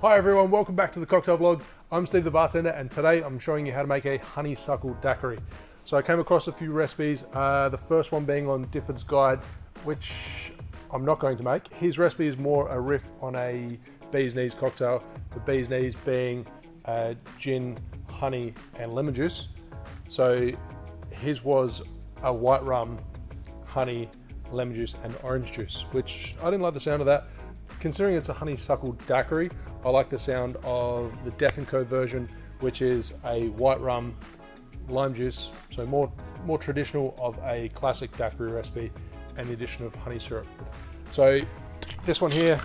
Hi everyone, welcome back to the cocktail vlog. I'm Steve the bartender, and today I'm showing you how to make a honeysuckle daiquiri. So I came across a few recipes, the first one being on Difford's Guide, which I'm not going to make. His recipe is more a riff on a bee's knees cocktail, the bee's knees being gin, honey and lemon juice. So his was a white rum, honey, lemon juice and orange juice, which I didn't like the sound of that. Considering it's a honeysuckle daiquiri, I like the sound of the Death & Co version, which is a white rum, lime juice, so more traditional of a classic daiquiri recipe, and the addition of honey syrup. So this one here,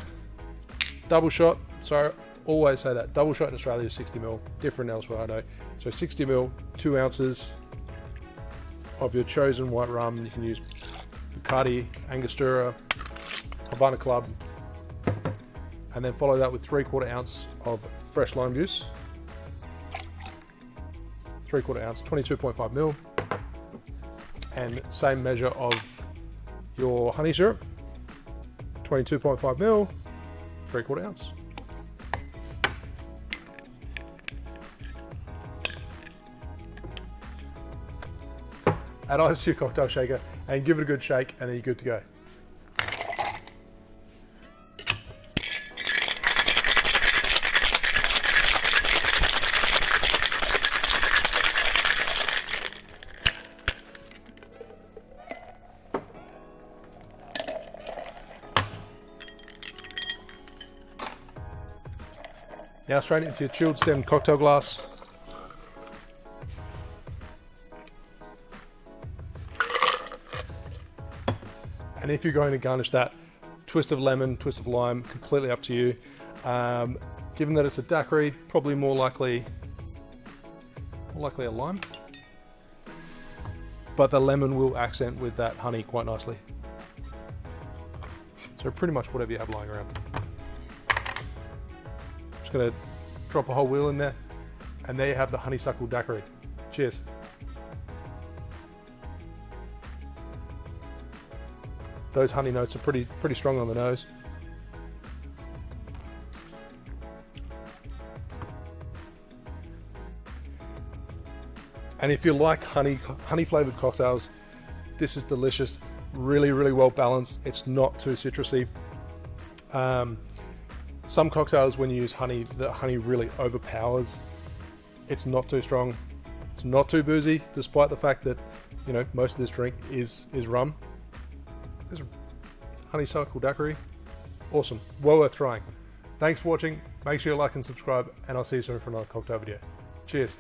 double shot. So I always say that double shot in Australia is 60 ml, different elsewhere I know. So 60 ml, 2 ounces of your chosen white rum. You can use Bacardi, Angostura, Havana Club, and then follow that with 3/4 ounce of fresh lime juice. 3/4 ounce, 22.5 ml, and same measure of your honey syrup, 22.5 ml, 3/4 ounce. Add ice to your cocktail shaker and give it a good shake, and then you're good to go. Now straight into your chilled stem cocktail glass. And if you're going to garnish that, twist of lemon, twist of lime, completely up to you. Given that it's a daiquiri, probably more likely a lime. But the lemon will accent with that honey quite nicely. So pretty much whatever you have lying around. Just gonna drop a whole wheel in there, and there you have the honeysuckle daiquiri. Cheers. Those honey notes are pretty strong on the nose. And if you like honey flavored cocktails, this is delicious. Really well balanced. It's not too citrusy. Some cocktails, when you use honey, the honey really overpowers. It's not too strong. It's not too boozy, despite the fact that, you know, most of this drink is rum. This honeysuckle daiquiri, awesome, well worth trying. Thanks for watching. Make sure you like and subscribe, and I'll see you soon for another cocktail video. Cheers.